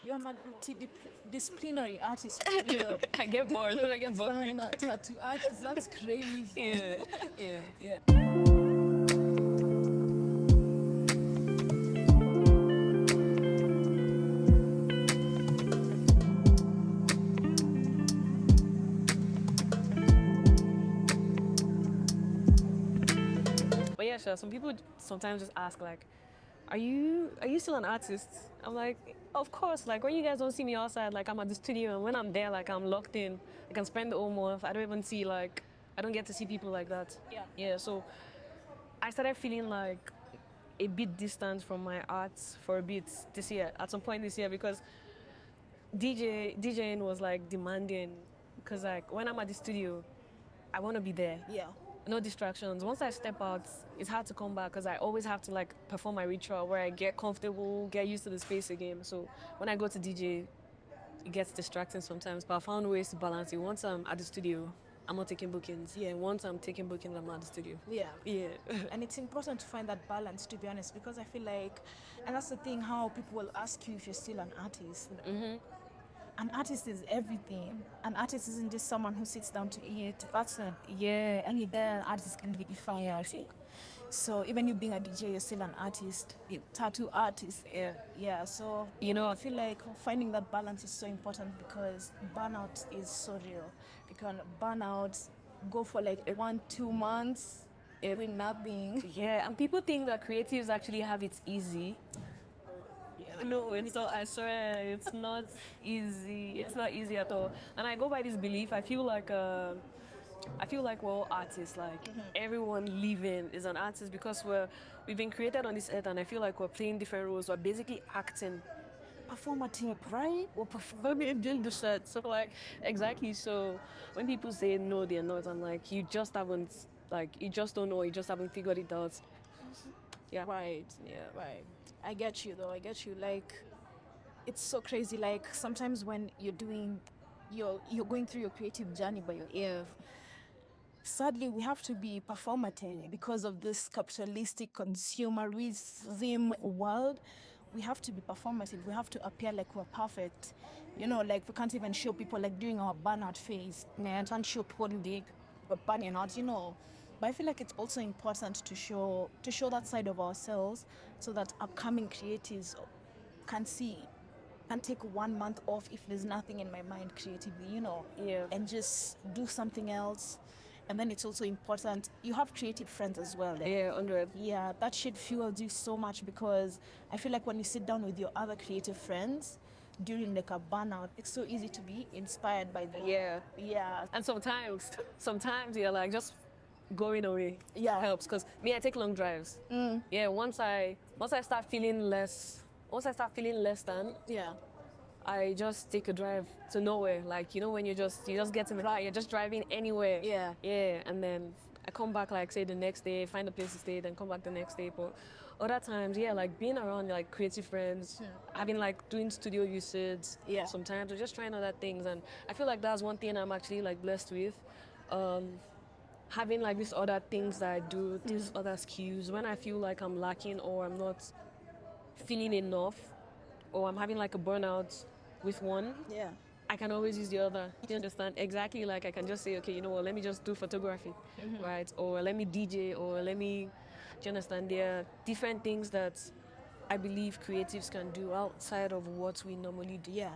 You're a multidisciplinary artist. I get bored. I get bored. Tattoo artist, that's crazy. Yeah. But yeah, sure. Some people sometimes just ask like, "Are you still an artist?" I'm like, "Of course." Like when you guys don't see me outside, like I'm at the studio, and when I'm there, like I'm locked in. I can spend the whole month. I don't even see like I don't get to see people like that. Yeah. So I started feeling like a bit distant from my art for a bit this year. At some point this year, because DJing was like demanding. Because like when I'm at the studio, I want to be there. Yeah. No distractions. Once I step out, it's hard to come back because I always have to like perform my ritual where I get comfortable, get used to the space again. So when I go to DJ, it gets distracting sometimes. But I found ways to balance it. Once I'm at the studio, I'm not taking bookings. Yeah, once I'm taking bookings, I'm not at the studio. Yeah. And it's important to find that balance, to be honest, because I feel like, and that's the thing, how people will ask you if you're still an artist. An artist is everything. An artist isn't just someone who sits down to eat. And then artists can be fired. So even you being a DJ, you're still an artist, a tattoo artist. Yeah. So I feel like finding that balance is so important because burnout is so real. You can burn out, go for like 1-2 months, doing nothing. Yeah, and people think that creatives actually have it easy. No, it's not. I swear, it's not easy. It's not easy at all. And I go by this belief. I feel like we're all artists. Like everyone living is an artist because we've been created on this earth, and I feel like we're playing different roles. We're basically acting, performative, right? We're performing doing the shit. So like exactly. So when people say no, they're not, I'm like, you just haven't. Like you just don't know. You just haven't figured it out. Yeah. Right. Right. I get you though. I get you. Like, it's so crazy. Like sometimes when you're going through your creative journey by your sadly we have to be performative because of this capitalistic consumerism world. We have to be performative. We have to appear like we're perfect. Like we can't even show people, like during our burnout phase. I can't show people we're burning out. But I feel like it's also important to show that side of ourselves so that upcoming creatives can see, can take 1 month off if there's nothing in my mind creatively. Yeah. And just do something else. And then it's also important, you have creative friends as well. Yeah, 100. Yeah, that shit fuels you so much because I feel like when you sit down with your other creative friends during like a burnout, it's so easy to be inspired by them. Yeah. And sometimes you're like just going away. Yeah. Helps because me, I take long drives. Yeah. Once I start feeling less than, Yeah. I just take a drive to nowhere. Like when you just get in the car, you're just driving anywhere. Yeah. And then I come back like say the next day, find a place to stay, then come back the next day. But other times, yeah, like being around like creative friends, having like doing studio usage. Yeah. Sometimes or just trying other things, and I feel like that's one thing I'm actually like blessed with. Having like these other things that I do, these other skills. When I feel like I'm lacking or I'm not feeling enough, or I'm having like a burnout with one, Yeah. I can always use the other. You understand? Exactly. Like I can just say, okay, you know what? Let me just do photography, right? Or let me DJ, or let me. Do you understand? There are different things that I believe creatives can do outside of what we normally do. Yeah.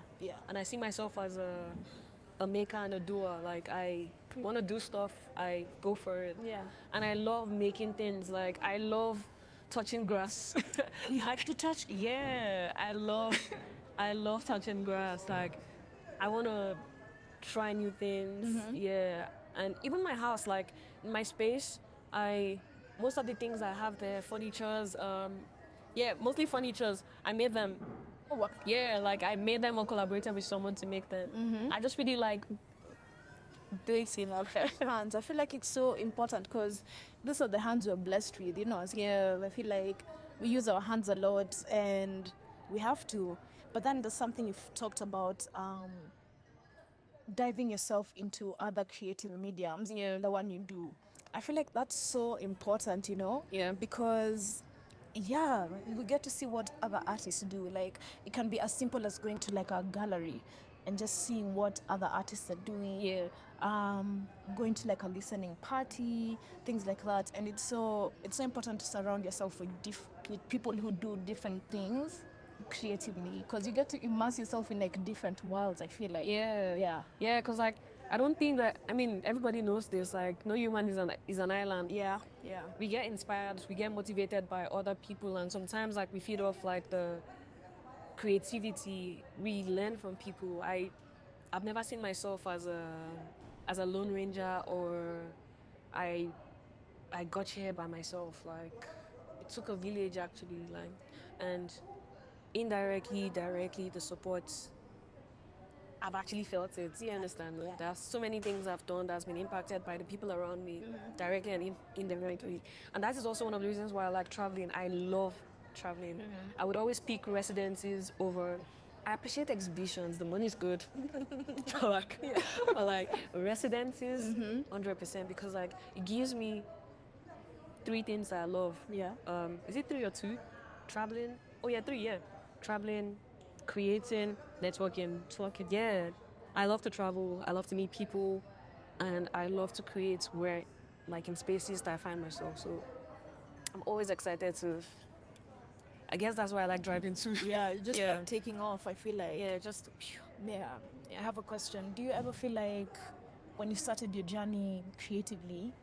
And I see myself as a maker and a doer. Like I want to do stuff, I go for it. Yeah. And I love making things. Like I love touching grass. You have to touch. Yeah, I love touching grass. Like, I want to try new things. Yeah, and even my house, like my space, most of the things I have there, furnitures, mostly furnitures. I made them. Oh, what? Yeah, like I made them or collaborated with someone to make them. I just really like Doing in our hands. I feel like it's so important because these are the hands we're blessed with. I feel like we use our hands a lot and we have to. But then there's something you've talked about, diving yourself into other creative mediums, the one you do. I feel like that's so important, Yeah. because yeah, you get to see what other artists do. Like, it can be as simple as going to like a gallery and just seeing what other artists are doing. Yeah. Going to like a listening party, things like that. And it's so important to surround yourself with people who do different things creatively, because you get to immerse yourself in like different worlds, I feel like. Yeah. Yeah. Yeah, because like I don't think that, I mean, everybody knows this, like no human is an island. Yeah. Yeah. We get inspired, we get motivated by other people, and sometimes like we feed off like the creativity we learn from people. I've never seen myself as a lone ranger, or I I got here by myself. Like it took a village actually, like, and indirectly, directly, the support, I've actually felt it. You understand? Yeah. There's so many things I've done that's been impacted by the people around me, directly and indirectly. And that is also one of the reasons why I like traveling. I love traveling. I would always pick residencies over. I appreciate exhibitions. The money's good. like, but like residencies, 100%, because like it gives me three things I love. Yeah. Is it three or two? Traveling. Oh yeah, three. Yeah, traveling, creating, networking, talking. Yeah, I love to travel. I love to meet people, and I love to create where, like, in spaces that I find myself. So I'm always excited to. I guess that's why I like driving too. Yeah, just Yeah. taking off, I feel like. Yeah, just. Yeah. I have a question. Do you ever feel like when you started your journey creatively,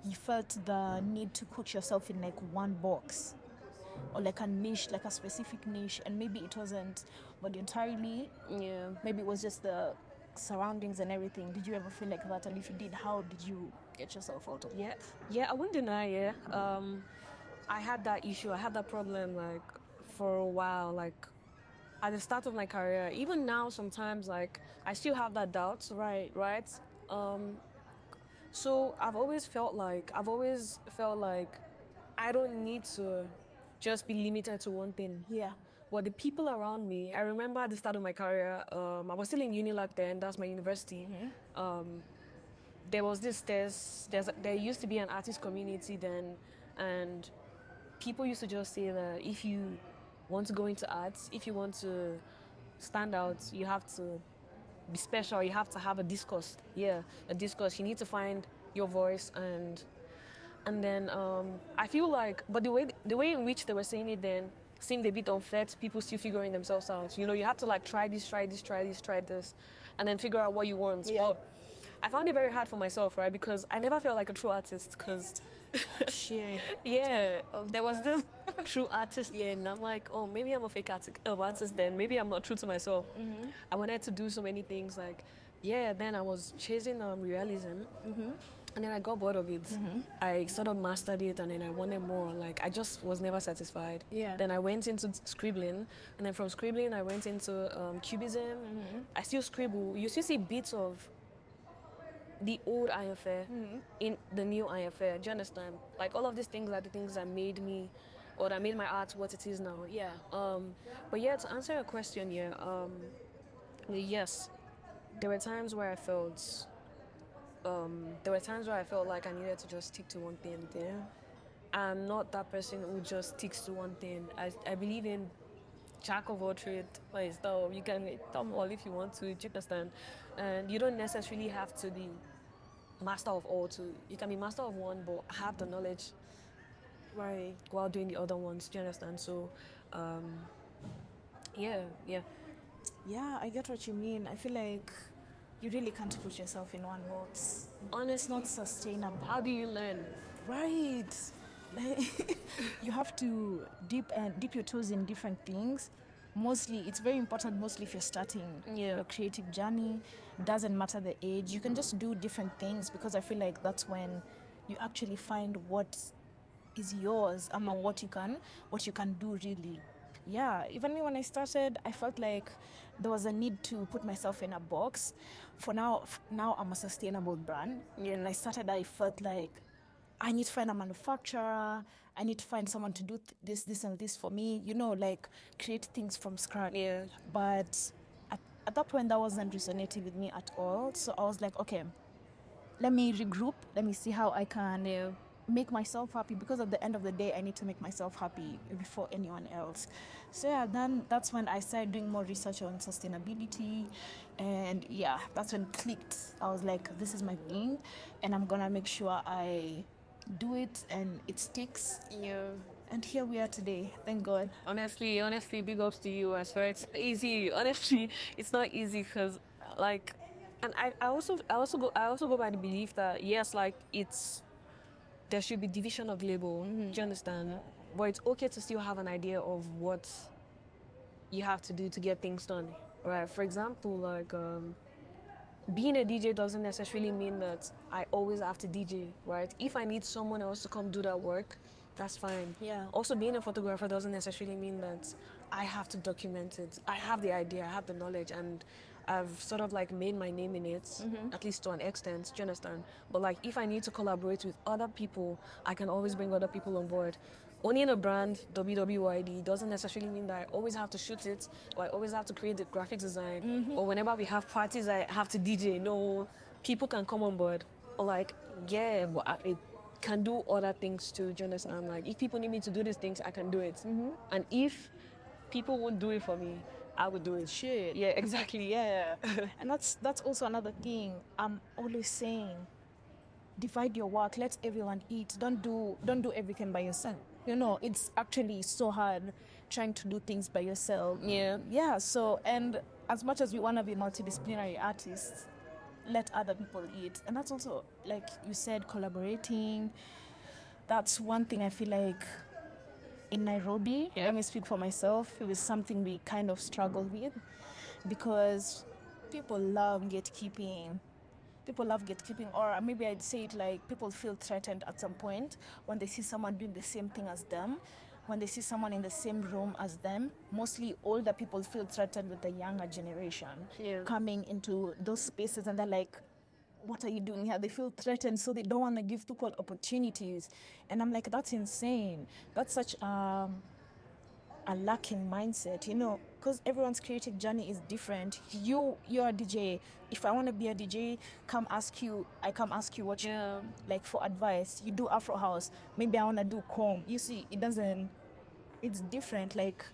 you felt the need to put yourself in like one box or like a niche, like a specific niche, and maybe it wasn't voluntarily, Yeah. maybe it was just the surroundings and everything? Did you ever feel like that? And if you did, how did you get yourself out of it? Yeah, I wouldn't deny. Yeah, I had that issue. I had that problem like for a while. Like at the start of my career, even now, sometimes like I still have that doubt. Right. So I've always felt like I don't need to just be limited to one thing. Yeah. But the people around me, I remember at the start of my career, I was still in Unilag then. That's my university. There was there used to be an artist community then, and people used to just say that if you want to go into arts, if you want to stand out, you have to be special, you have to have a discourse. Yeah, a discourse. You need to find your voice, and then I feel like, but the way in which they were saying it then seemed a bit unfair to people still figuring themselves out. You know, you have to like try this, and then figure out what you want. Yeah. But I found it very hard for myself, right? Because I never felt like a true artist. Because Shit. yeah, there was this true artist, yeah, and I'm like, oh, maybe I'm a fake artist then. Maybe I'm not true to myself. I wanted to do so many things, like, yeah, then I was chasing realism, and then I got bored of it. I sort of mastered it, and then I wanted more. Like, I just was never satisfied. Yeah. Then I went into scribbling, and then from scribbling, I went into cubism. I still scribble. You still see bits of the old Ayanfe in the new Ayanfe. Do you understand? Like all of these things are the things that made me, or that made my art what it is now. Yeah. But yeah, to answer your question, yeah, yes, there were times where I felt, like I needed to just stick to one thing. Yeah. I'm not that person who just sticks to one thing. I believe in jack of all trades. Like, so you can come all if you want to. Do you understand? And you don't necessarily have to be master of all too. You can be master of one, but have the knowledge Right. while doing the other ones. Do you understand? So, yeah. Yeah, I get what you mean. I feel like you really can't put yourself in one box. It's Honestly, not sustainable. how do you learn? Right. You have to dip your toes in different things. Mostly, it's very important, mostly if you're starting Yeah. your creative journey. Doesn't matter the age. You can just do different things, because I feel like that's when you actually find what is yours, what you can do really. Yeah, even when I started, I felt like there was a need to put myself in a box. For now I'm a sustainable brand. Yeah. And I started, I felt like I need to find a manufacturer. I need to find someone to do this, and this for me. You know, like create things from scratch. Yeah. But at that point, that wasn't resonating with me at all. So I was like, okay, let me regroup. Let me see how I can make myself happy, because at the end of the day I need to make myself happy before anyone else. So yeah, then that's when I started doing more research on sustainability, and yeah, that's when it clicked. I was like, this is my thing, and I'm gonna make sure I do it and it sticks. Yeah. And here we are today, thank God. Honestly, big ups to you. I swear it's easy. Honestly, it's not easy because, like, and I also go by the belief that yes, like there should be division of labor. Do you understand? But it's okay to still have an idea of what you have to do to get things done, right? For example, like being a DJ doesn't necessarily mean that I always have to DJ, right? If I need someone else to come do that work, that's fine. Yeah. Also, being a photographer doesn't necessarily mean that I have to document it. I have the idea, I have the knowledge, and I've sort of like made my name in it, at least to an extent. Do you understand? But like, if I need to collaborate with other people, I can always bring other people on board. Owning a brand, WWYD, doesn't necessarily mean that I always have to shoot it, or I always have to create the graphic design, or whenever we have parties, I have to DJ. No, people can come on board. Or like, yeah, but I can do other things too. Do you understand? Like, if people need me to do these things, I can do it. And if people won't do it for me, I would do it. Shit. Yeah, exactly. Yeah. And that's also another thing I'm always saying. Divide your work, let everyone eat. Don't do everything by yourself. You know, it's actually so hard trying to do things by yourself. Yeah, so, and as much as we want to be multidisciplinary artists, let other people eat. And that's also, like you said, collaborating. That's one thing I feel like in Nairobi, let me speak for myself, it was something we kind of struggled with, because people love gatekeeping. Or maybe I'd say it like people feel threatened at some point when they see someone doing the same thing as them, when they see someone in the same room as them. Mostly older people feel threatened with the younger generation coming into those spaces, and they're like, what are you doing here? They feel threatened, so they don't want to give people opportunities. And I'm like, that's insane. That's such a lacking mindset, you know, because everyone's creative journey is different. You're a DJ. If I want to be a DJ, I come ask you what you like for advice. You do Afro house, maybe I want to do comb. You see, it's different. Like,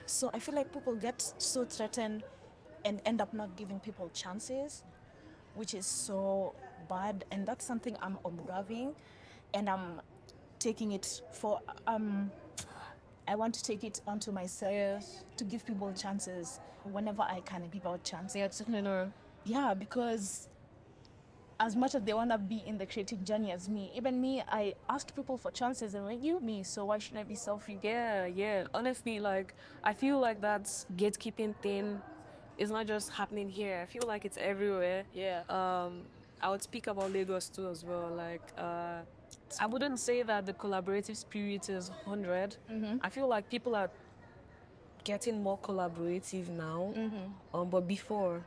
so I feel like people get so threatened and end up not giving people chances, which is so bad. And that's something I'm observing, and I'm taking it for I want to take it onto myself to give people chances whenever I can give out chances. Yeah, definitely. Yeah, because as much as they want to be in the creative journey as me, even me, I asked people for chances and they give me, so why shouldn't I be selfish? Yeah. Honestly, like, I feel like that gatekeeping thing is not just happening here. I feel like it's everywhere. Yeah. I would speak about Lagos too as well. Like, I wouldn't say that the collaborative spirit is 100. I feel like people are getting more collaborative now. But before,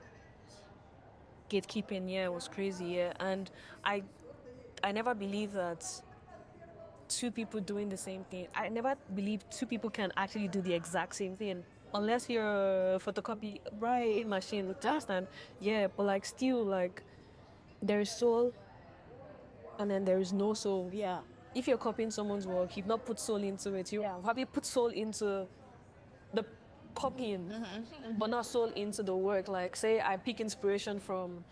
gatekeeping, was crazy, and I never believed that two people doing the same thing. I never believed two people can actually do the exact same thing, unless you're a photocopy machine. Understand? Yeah, but like still, like, there is soul, and then there is no soul. Yeah. If you're copying someone's work, you've not put soul into it. You probably put soul into the copying, but not soul into the work. Like, say I pick inspiration from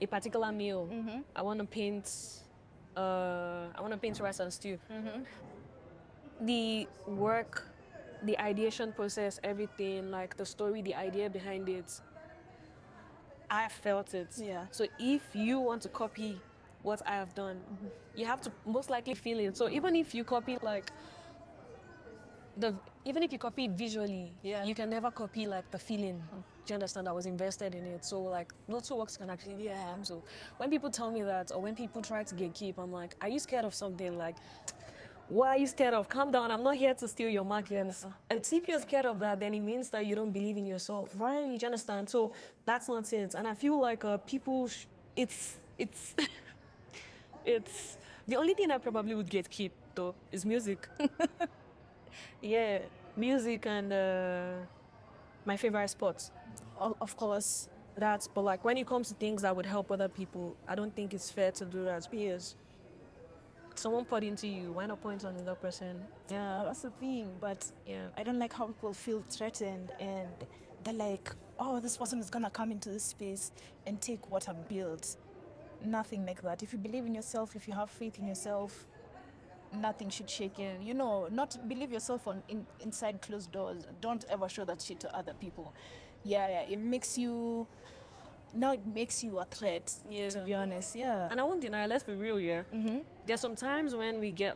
a particular meal. I want to paint rice and stew. The work, the ideation process, everything, like the story, the idea behind it, I felt it. Yeah. So if you want to copy what I have done, you have to most likely feel it. So even if you copy even if you copy it visually, you can never copy like the feeling. Do you understand? I was invested in it. So like, no two works can actually be a ham. So when people tell me that, or when people try to gatekeep, I'm like, are you scared of something? Like, what are you scared of? Calm down. I'm not here to steal your markets. And if you're scared of that, then it means that you don't believe in yourself, right? Do you understand? So that's not it. And I feel like people, it's it's the only thing I probably would gatekeep though is music. Yeah, music and my favorite sports. Of course. But like when it comes to things that would help other people, I don't think it's fair to do that. Because someone poured into you, why not point on another person? Yeah, that's the thing. But Yeah. I don't like how people feel threatened and they're like, oh, this person is gonna come into this space and take what I've built. Nothing like that. If you believe in yourself, if you have faith in yourself, nothing should shake you. You know, not believe yourself inside closed doors. Don't ever show that shit to other people. Yeah, it makes you. Now it makes you a threat. Yeah. To be honest, yeah. And I won't deny, let's be real here. Mm-hmm. There's some times when we get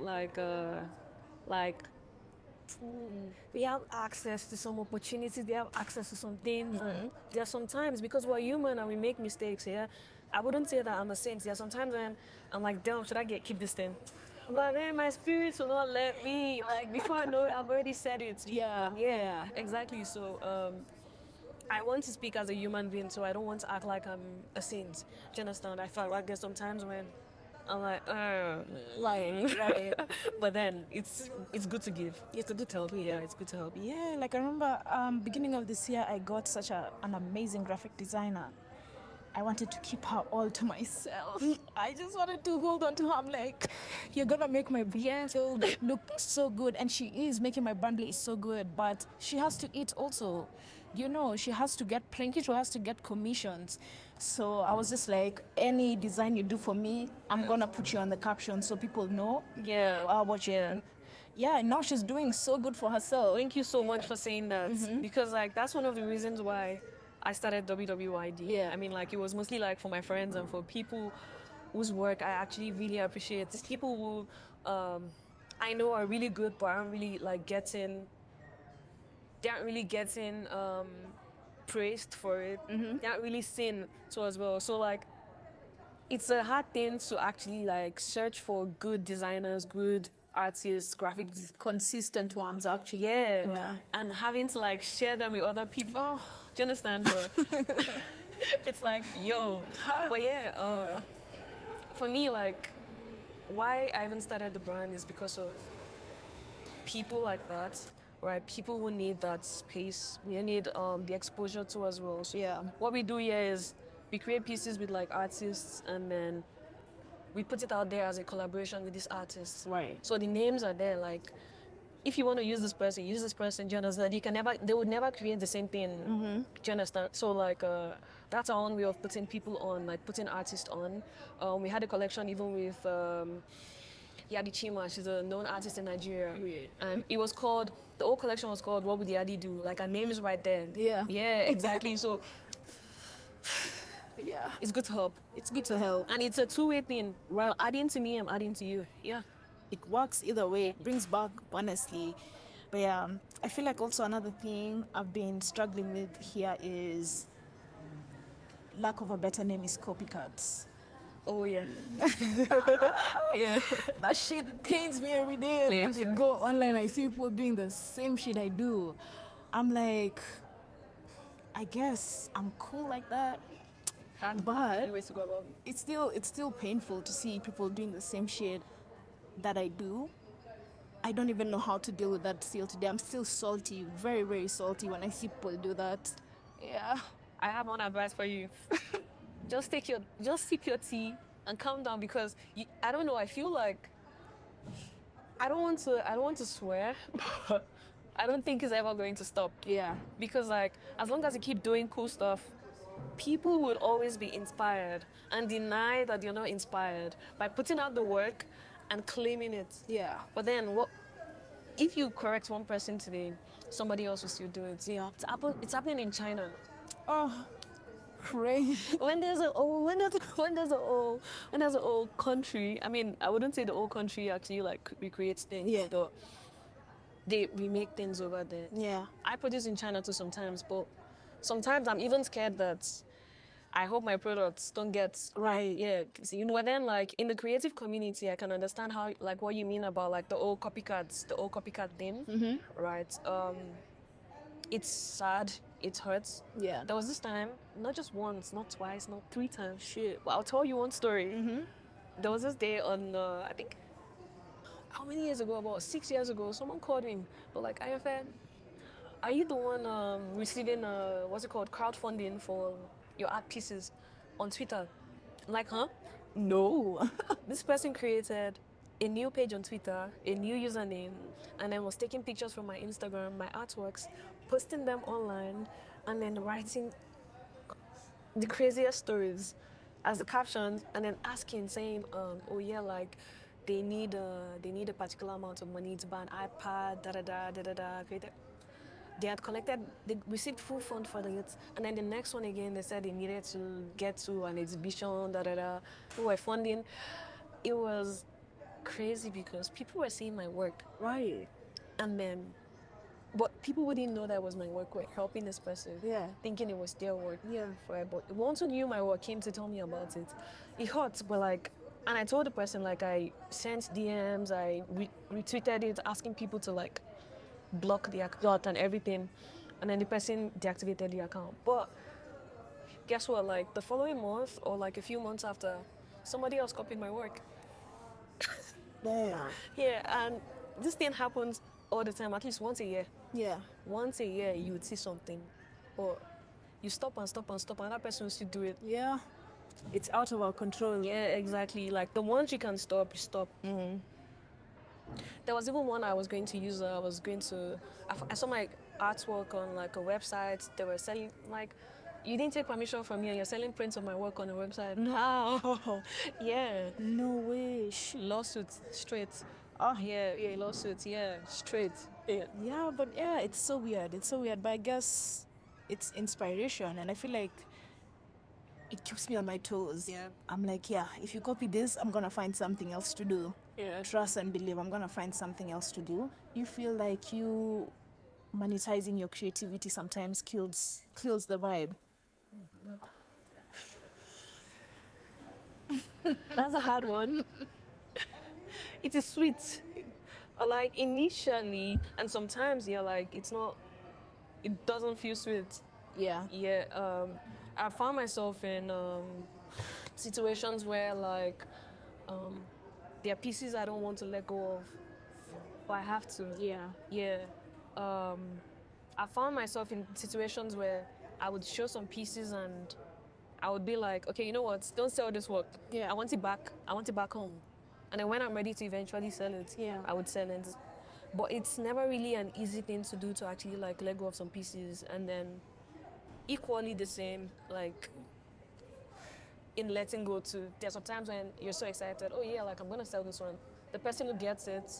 we have access to some opportunities, we have access to some things. And there are some times, because we're human and we make mistakes, yeah. I wouldn't say that I'm a saint. There are some times when I'm like, damn, should I keep this thing? But then my spirit will not let me. Like, before I know it, I've already said it. Yeah, exactly. So, I want to speak as a human being, so I don't want to act like I'm a saint. Do you understand? I feel like there's some times when I'm like, lying. Right. But then it's good to give. It's good to help. Yeah, it's good to help. Yeah, like I remember beginning of this year, I got such an amazing graphic designer. I wanted to keep her all to myself. I just wanted to hold on to her. I'm like, you're gonna make my brand look so good. And she is making my brand look so good, but she has to eat also. You know, she has to get plenty, she has to get commissions. So I was just like, any design you do for me, I'm gonna put you on the caption so people know. Yeah. What you. Yeah, now she's doing so good for herself. Thank you so much for saying that. Because like that's one of the reasons why I started WWYD. Yeah. I mean, like, it was mostly like for my friends and for people whose work I actually really appreciate. These people who I know are really good, but aren't really like they aren't really getting praised for it. They aren't really seen so as well. So like, it's a hard thing to actually like search for good designers, good artists, graphics, Consistent ones, actually. yeah, and having to like share them with other people. Do you understand? But it's like, yo, but yeah, for me, like, why I even started the brand is because of people like that, right? People who need that space, we need the exposure to as well. So Yeah. what we do here is we create pieces with like artists, and then we put it out there as a collaboration with these artists. Right. So the names are there. Like, if you want to use this person, use this person. Do you understand? They would never create the same thing. Do you understand? So like, that's our own way of putting people on, like putting artists on. We had a collection even with Yadi. She's a known artist in Nigeria. And it was called, the whole collection was called What Would Yadi Do? Like, her name is right there. Yeah, exactly. So Yeah. it's good to help. It's good to help. And it's a two-way thing. While adding to me, I'm adding to you. Yeah. It works either way. Brings back, honestly. But yeah, I feel like also another thing I've been struggling with here is, lack of a better name, is copycats. Oh, yeah. Yeah. That shit pains me every day. Yeah. I go online, I see people doing the same shit I do. I'm like, I guess I'm cool like that. But Anyways to go about. it's still painful to see people doing the same shit that I do. I don't even know how to deal with that still today. I'm still salty, very, very salty when I see people do that. Yeah. I have one advice for you. Just sip your tea and calm down, because I don't know. I feel like I don't want to swear, but I don't think it's ever going to stop. Yeah. Because like, as long as you keep doing cool stuff, people will always be inspired and deny that you're not inspired by putting out the work and claiming it. Yeah. But then what if you correct one person today, somebody else will still do it? Yeah. It's happening in China. Oh, crazy. When there's a whole country, I mean, I wouldn't say the whole country actually like recreates things. Yeah. But they remake things over there. Yeah. I produce in China too sometimes, but sometimes I'm even scared that I hope my products don't get Right. yeah. You know, but then like in the creative community, I can understand how like what you mean about like the old copycat thing, right? It's sad, it hurts. Yeah. There was this time, not just once, not twice, not 3 times. Shit. But I'll tell you one story. There was this day on I think how many years ago? About 6 years ago, someone called him. But like, Ayanfe, are you the one receiving what's it called, crowdfunding for your art pieces on Twitter? I'm like, huh? No. This person created a new page on Twitter, a new username, and then was taking pictures from my Instagram, my artworks, posting them online, and then writing the craziest stories as the captions, and then asking, saying, oh yeah, like they need a particular amount of money to buy an iPad, da da da da da da. They had collected, they received full fund for it, and then the next one again, they said they needed to get to an exhibition, da da da. We were funding. It was crazy because people were seeing my work, Right. and then, but people wouldn't know that was my work. Were helping this person, Yeah. thinking it was their work. Yeah. Right, but once who knew my work came to tell me about it, it hurt. But like, and I told the person, like, I sent DMs, I retweeted it, asking people to like block the account and everything, and then the person deactivated the account. But guess what? Like the following month or like a few months after, somebody else copied my work. Damn. Yeah, and this thing happens all the time, at least once a year. Yeah. Once a year, you would see something, or you stop and stop and stop, and that person will still do it. Yeah. It's out of our control. Yeah, exactly. Like the ones you can stop, you stop. Mm-hmm. There was even one I was going to use. I saw my artwork on like a website. They were selling like, you didn't take permission from me, and you're selling prints of my work on a website. No. Yeah, No way. lawsuit straight. Oh. Yeah, lawsuit. Yeah, straight. Yeah. Yeah, but yeah, it's so weird. It's so weird. But I guess it's inspiration, and I feel like it keeps me on my toes. Yeah. I'm like, yeah, if you copy this, I'm gonna find something else to do. Yeah. Trust and believe, I'm gonna find something else to do. You feel like you monetizing your creativity sometimes kills the vibe. That's a hard one. It is sweet. Like initially, and sometimes you're like, it doesn't feel sweet. Yeah. Yeah, I found myself in situations where like there are pieces I don't want to let go of, but I have to. Yeah. Yeah. I found myself in situations where I would show some pieces and I would be like, okay, you know what? Don't sell this work. Yeah. I want it back. I want it back home. And then when I'm ready to eventually sell it, Yeah. I would sell it. But it's never really an easy thing to do, to actually like let go of some pieces, and then equally the same, like in letting go too. There's some times when you're so excited, oh yeah, like I'm gonna sell this one. The person who gets it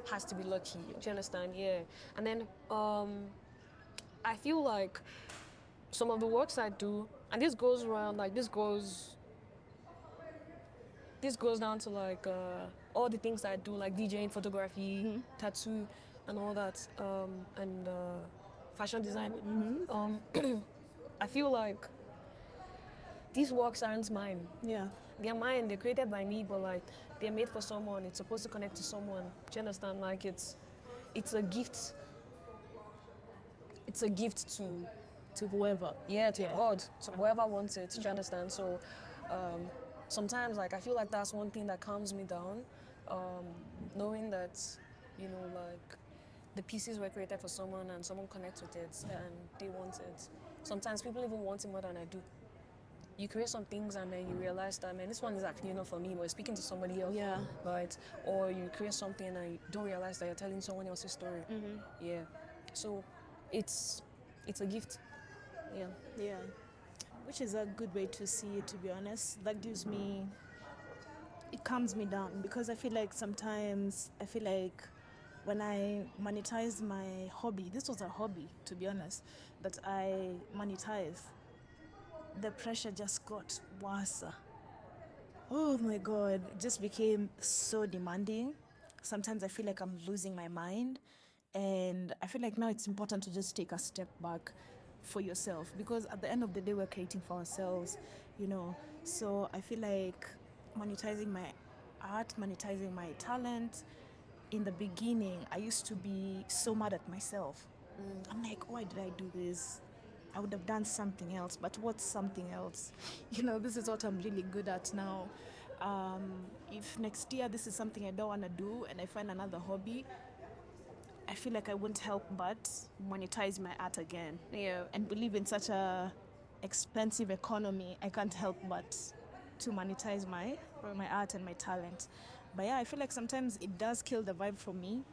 has to be lucky. Do you understand? Yeah. And then I feel like some of the works I do, and this goes around, like this goes down to like all the things I do, like DJing, photography, tattoo, and all that, and fashion design. I feel like these works aren't mine. Yeah. They're mine. They're created by me, but like they're made for someone. It's supposed to connect to someone. Do you understand? Like it's a gift. It's a gift To whoever. to God, to whoever wants it. Do you understand? So sometimes like I feel like that's one thing that calms me down, knowing that, you know, like the pieces were created for someone and someone connects with it and they want it. Sometimes people even want it more than I do. You create some things and then you realize that, man, this one is actually not for me, but it's speaking to somebody else. Yeah. Right? Or you create something and you don't realize that you're telling someone else's story. Yeah. So it's a gift. Yeah. Yeah. Which is a good way to see it, to be honest. That gives me, it calms me down, because I feel like sometimes, when I monetize my hobby, this was a hobby, to be honest, that I monetize, the pressure just got worse. Oh my God, it just became so demanding. Sometimes I feel like I'm losing my mind, and I feel like now it's important to just take a step back for yourself, because at the end of the day we're creating for ourselves, you know. So I feel like monetizing my art, monetizing my talent, in the beginning I used to be so mad at myself. I'm like, why did I do this? I would have done something else. But what's something else? You know, this is what I'm really good at now. If next year this is something I don't want to do and I find another hobby, I feel like I won't help but monetize my art again. Yeah. And believe in such a expensive economy, I can't help but to monetize my art and my talent. But yeah, I feel like sometimes it does kill the vibe for me.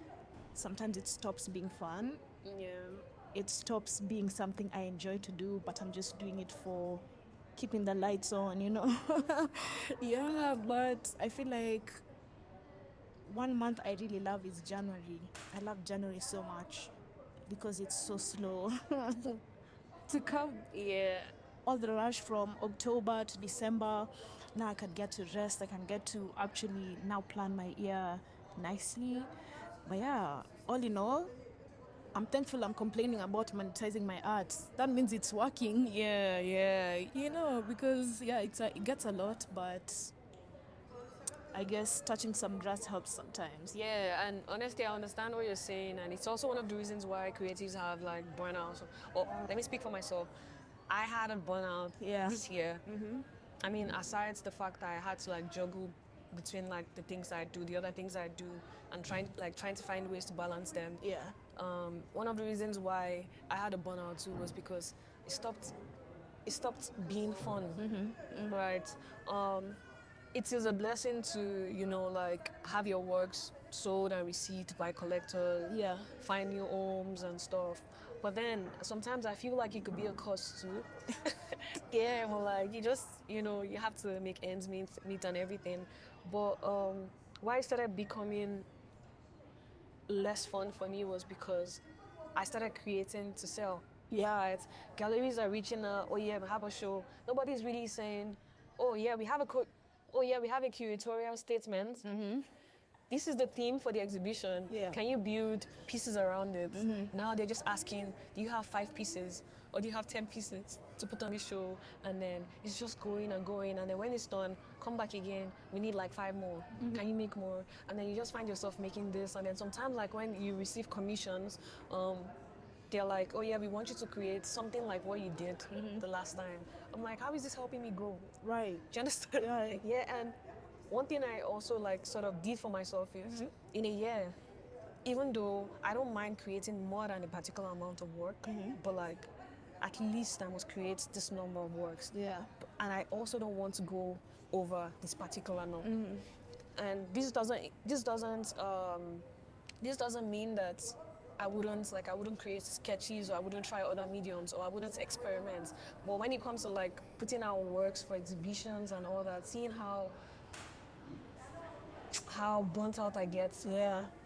Sometimes it stops being fun. Yeah. It stops being something I enjoy to do, but I'm just doing it for keeping the lights on, you know. Yeah, but I feel like one month I really love is January. I love January so much because it's so slow to come. Yeah. All the rush from October to December, now I can get to rest. I can get to actually now plan my year nicely. But yeah, all in all, I'm thankful I'm complaining about monetizing my art. That means it's working. Yeah, yeah. You know, because yeah, it gets a lot, but I guess touching some grass helps sometimes. Yeah, and honestly, I understand what you're saying, and it's also one of the reasons why creatives have like burnout. Or let me speak for myself. I had a burnout this year. I mean, aside the fact that I had to like juggle between like the things I do, the other things I do, and trying to find ways to balance them. Yeah. One of the reasons why I had a burnout too was because it stopped being fun, right? It is a blessing to like have your works sold and received by collectors, Yeah. find new homes and stuff. But then sometimes I feel like it could be a cost too. Yeah, well, like you have to make ends meet and everything. But why it started becoming less fun for me was because I started creating to sell. Yeah. Right. Galleries are reaching out, oh yeah, we have a show. Nobody's really saying, oh yeah, we have a curatorial statement. This is the theme for the exhibition. Yeah. Can you build pieces around it? Now they're just asking, do you have 5 pieces or do you have 10 pieces to put on the show? And then it's just going and going. And then when it's done, come back again. We need like 5 more. Can you make more? And then you just find yourself making this. And then sometimes, like when you receive commissions, they're like, oh yeah, we want you to create something like what you did the last time. I'm like, how is this helping me grow? Right. Do you understand? Right. Yeah, and one thing I also like sort of did for myself is in a year, even though I don't mind creating more than a particular amount of work, but like at least I must create this number of works. Yeah. And I also don't want to go over this particular number. And this doesn't mean that I wouldn't create sketches, or I wouldn't try other mediums, or I wouldn't experiment. But when it comes to like putting out works for exhibitions and all that, seeing how burnt out I get,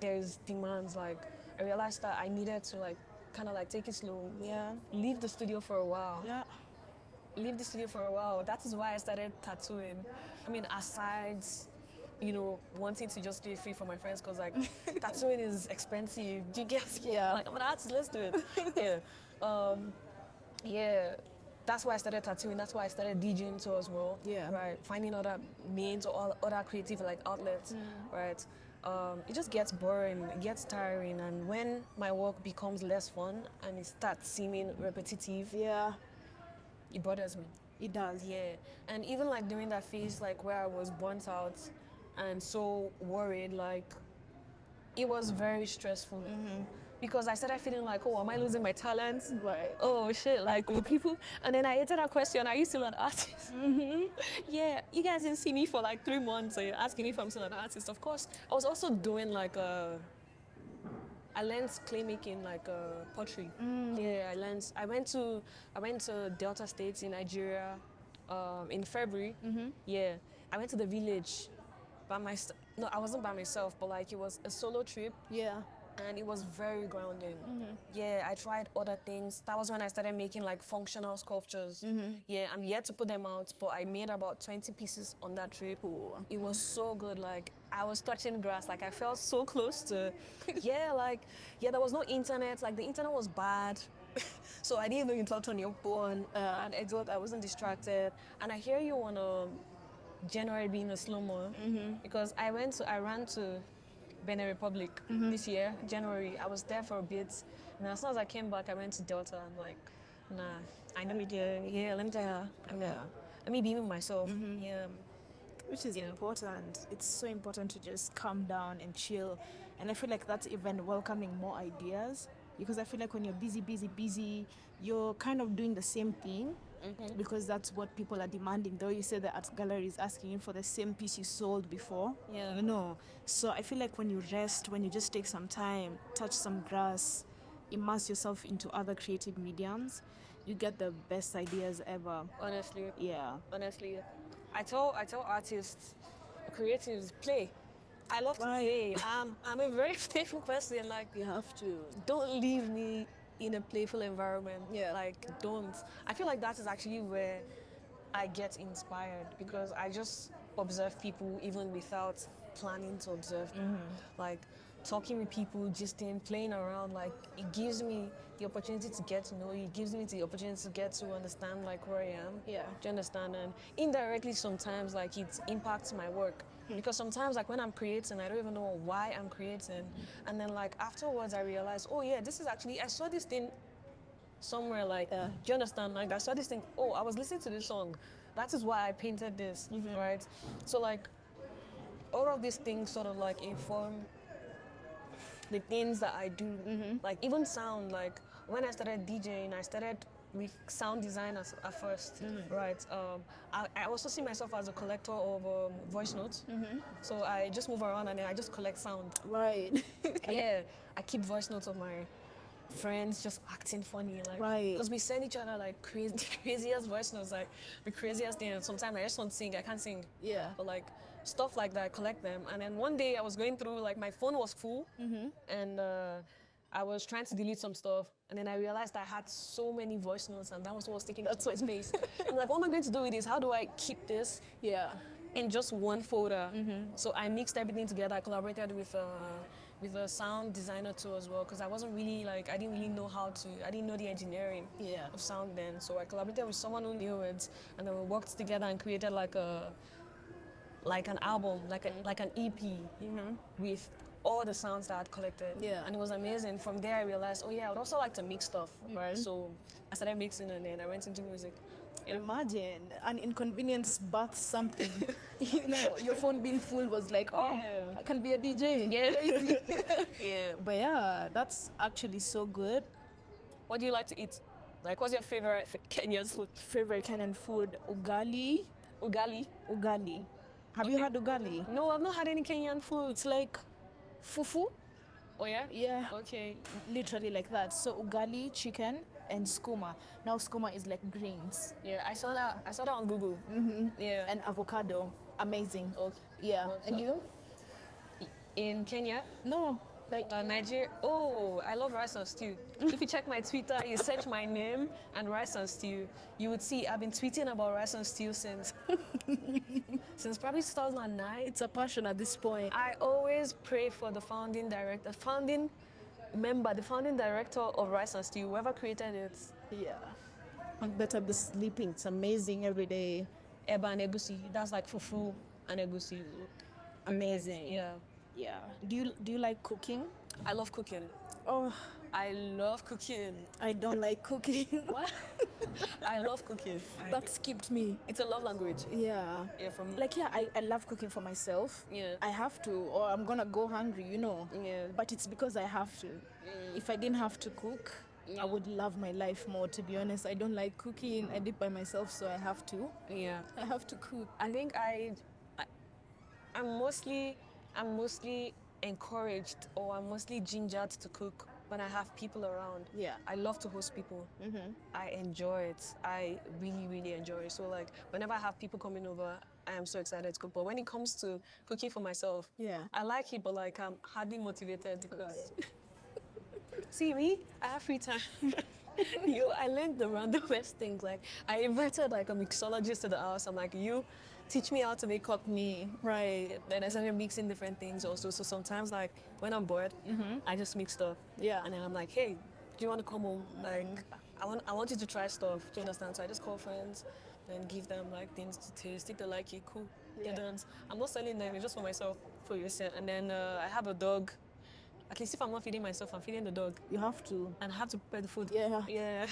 there's demands. Like I realized that I needed to like kind of like take it slow. Yeah. Leave the studio for a while. Yeah. Leave the studio for a while. That is why I started tattooing. I mean, aside, wanting to just do it free for my friends, because like tattooing is expensive. Do you get? Yeah. Like I'm an artist, let's do it. Yeah. That's why I started tattooing. That's why I started DJing too as well. Yeah. Right. Finding other means or other creative like outlets. Right. It just gets boring. It gets tiring, and when my work becomes less fun and it starts seeming repetitive, Yeah. it bothers me. It does. Yeah, and even like during that phase, like where I was burnt out and so worried, like it was very stressful because I started feeling like, oh, am I losing my talent? Right. Oh shit, like will people? And then I answered that question: are you still an artist? Yeah, you guys didn't see me for like 3 months, so you're asking me if I'm still an artist. Of course, I was also doing like I learned clay making, like pottery. Yeah, I went to Delta State in Nigeria in February. Yeah, I went to the village by myself. No, I wasn't by myself, but like it was a solo trip. Yeah. And it was very grounding. Yeah, I tried other things. That was when I started making like functional sculptures. Yeah, I'm yet to put them out, but I made about 20 pieces on that trip. It was so good. Like I was touching grass. Like I felt so close to. There was no internet. Like the internet was bad. So I didn't even touch on your phone, and I wasn't distracted. And I hear you on January being a slow-mo because I ran to Benin Republic this year, January. I was there for a bit, and as soon as I came back, I went to Delta. I'm like, nah, I know me there. Yeah, let me be with myself. Yeah, Which is important. It's so important to just calm down and chill. And I feel like that's even welcoming more ideas. because I feel like when you're busy, you're kind of doing the same thing. Because that's what people are demanding. Though you say the art gallery is asking you for the same piece you sold before. Yeah. You know. So I feel like when you rest, when you just take some time, touch some grass, immerse yourself into other creative mediums, you get the best ideas ever. Honestly. Yeah. Honestly. I tell artists, creatives, play. I love to play. I'm a very playful person. Like, You have to. don't leave me in a playful environment. Yeah. Like, don't. I feel like that is actually where I get inspired, because I just observe people even without planning to observe them. Like, talking with people, just playing around, like, it gives me the opportunity to get to know you. It gives me the opportunity to get to understand, like, where I am. Yeah. Do you understand? And indirectly sometimes, like, it impacts my work. Because sometimes, like, when I'm creating, I don't even know why I'm creating. And then, like, afterwards, I realize, oh, yeah, this is actually, I saw this thing somewhere, like, do you understand? Like, I saw this thing, oh, I was listening to this song. That is why I painted this, right? So, like, all of these things sort of, like, inform the things that I do. Like, even sound, like, when I started DJing, I started with sound design at first, right? I also see myself as a collector of voice notes. So I just move around and then I just collect sound. Right. Yeah, I keep voice notes of my friends just acting funny, like, Right. because we send each other like craziest voice notes, like the craziest thing. And sometimes I just want to sing, I can't sing. Yeah. But like stuff like that, I collect them. And then one day I was going through, like, my phone was full, and I was trying to delete some stuff, and then I realized I had so many voice notes, and that was what was taking up space. I'm like, what am I going to do with this? How do I keep this Yeah. in just one folder? So I mixed everything together. I collaborated with a sound designer too as well, because I wasn't really, like, I didn't really know I didn't know the engineering of sound then. So I collaborated with someone who knew it, and then we worked together and created like an album, like an EP, with all the sounds that I had collected. Yeah. And it was amazing. From there I realized, oh yeah, I would also like to mix stuff. Right. So I started mixing, and then I went into music. Imagine an inconvenience birth something. You know, your phone being full was like, oh, Yeah. I can be a DJ. Yeah. Yeah. But yeah, that's actually so good. What do you like to eat? Like, what's your favorite Kenyan food? Favorite Kenyan food, ugali. Ugali? Ugali. Have you had ugali? No, I've not had any Kenyan food. It's like fufu. Oh yeah? Yeah. Okay. Literally like that. So ugali, chicken, and skuma. Now skuma is like greens. Yeah, I saw that on Google. Yeah. And avocado. Amazing. Okay. Yeah. And you? In Kenya? No. Like Nigeria. Oh, I love rice and stew. If you check my Twitter, you search my name and rice and stew, you would see I've been tweeting about rice and stew since probably 2009. it's a passion at this point. I always pray for the founding director of rice and stew, whoever created it. Yeah. I'm better be sleeping. It's amazing every day. Eba and egusi. That's like fufu and egusi. Amazing. Yeah. Yeah. Do you like cooking? I love cooking. Oh, I love cooking. I don't like cooking. What? I love cooking. That skipped me. It's a love language. Yeah. Yeah, from Like, yeah, I love cooking for myself. Yeah. I have to, or I'm gonna go hungry, you know. Yeah. But it's because I have to. If I didn't have to cook, I would love my life more, to be honest. I don't like cooking. I did by myself, so I have to. Yeah. I have to cook. I think I'm mostly encouraged, or I'm mostly gingered to cook when I have people around. Yeah. I love to host people. I enjoy it. I really, really enjoy it. So like whenever I have people coming over, I am so excited to cook. But when it comes to cooking for myself, Yeah. I like it, but like I'm hardly motivated because see me, I have free time. I learned the randomest things. Like I invited like a mixologist to the house. I'm like, you teach me how to make cook me. Right. Then I started mixing different things also. So sometimes like when I'm bored, I just mix stuff. Yeah. And then I'm like, hey, do you want to come home? Like I want you to try stuff. Do you understand? So I just call friends and give them like things to taste. If they like it, cool. Yeah. They're done. I'm not selling them, it's just for myself, for yourself. And then I have a dog. At least if I'm not feeding myself, I'm feeding the dog. You have to. And I have to prepare the food. Yeah. Yeah.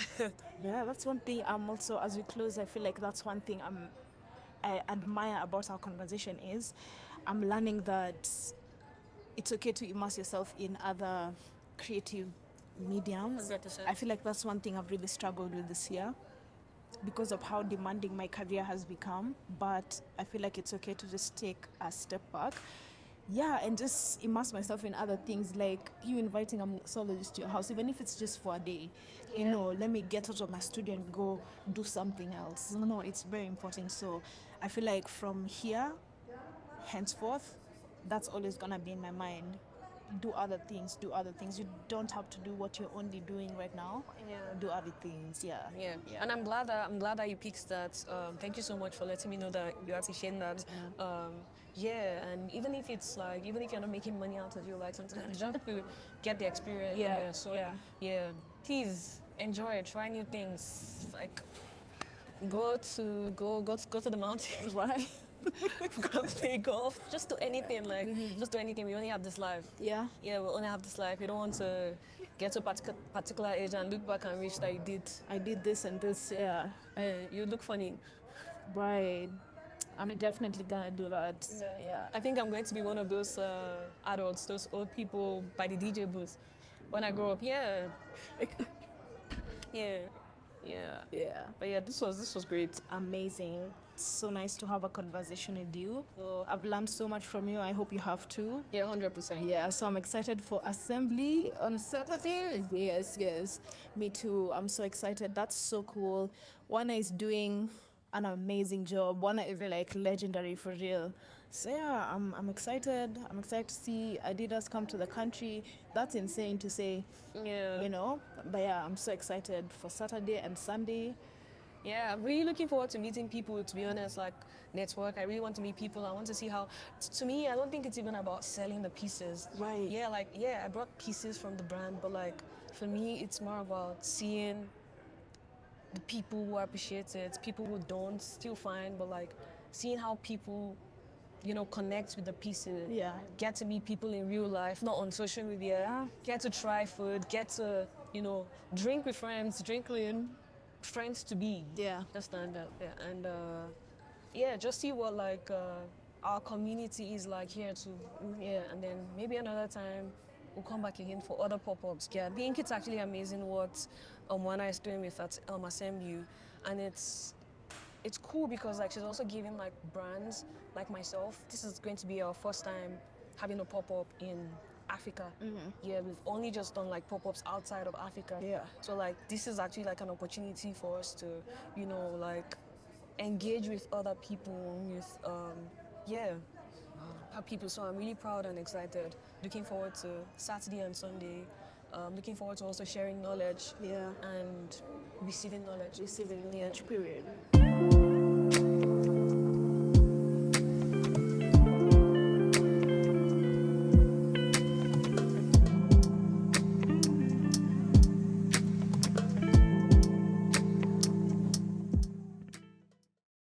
Yeah, that's one thing I'm also, as we close, I feel like that's one thing I admire about our conversation is I'm learning that it's okay to immerse yourself in other creative mediums. 100%. I feel like that's one thing I've really struggled with this year because of how demanding my career has become. But I feel like it's okay to just take a step back. Yeah, and just immerse myself in other things, like you inviting a mixologist to your house, even if it's just for a day. You know, let me get out of my studio and go do something else. No, it's very important. So I feel like from here, henceforth, that's always gonna be in my mind. Do other things, do other things. You don't have to do what you're only doing right now. Yeah. Do other things. Yeah. Yeah, and I'm glad that you picked that. Thank you so much for letting me know that you actually sharing that. Yeah, and even if you're not making money out of you, like sometimes just to get the experience. Yeah. So please enjoy, try new things. Like go to the mountains, right? Go play golf. Just do anything. Like just do anything. We only have this life. Yeah. Yeah, we only have this life. You don't want to get to a particular age and look back and wish that I did this and this. Yeah. you look funny. Right. I'm definitely gonna do that. Yeah. I think I'm going to be one of those adults, those old people by the DJ booth when I grow up. Yeah. Yeah. But yeah, this was great. Amazing. It's so nice to have a conversation with you. So I've learned so much from you. I hope you have too. Yeah, 100%. Yeah, so I'm excited for assembly on Saturday. Yes. Me too. I'm so excited. That's so cool. Wana is doing an amazing job. Wana is like legendary for real. So yeah, I'm excited. I'm excited to see Adidas come to the country. That's insane to say. Yeah. You know? But yeah, I'm so excited for Saturday and Sunday. Yeah, I'm really looking forward to meeting people, to be honest, like network. I really want to meet people. I want to see how, to me, I don't think it's even about selling the pieces. Right. Yeah, I brought pieces from the brand, but like, for me, it's more about seeing the people who appreciate it, people who don't, still fine, but like, seeing how people, connect with the pieces. Yeah. Get to meet people in real life, not on social media. Get to try food, get to, drink with friends, drink with friends to be. Yeah. Just stand up. Yeah. And just see what our community is like here too. Yeah. And then maybe another time we'll come back again for other pop-ups. Yeah. I think it's actually amazing what Wana is doing with that SMU, and it's cool because like she's also giving like brands like myself. This is going to be our first time having a pop-up in Africa. Yeah, we've only just done like pop-ups outside of Africa. Yeah. So like this is actually like an opportunity for us to, like engage with other people, with other people. So I'm really proud and excited. Looking forward to Saturday and Sunday. Looking forward to also sharing knowledge. Yeah. And receiving knowledge. Period.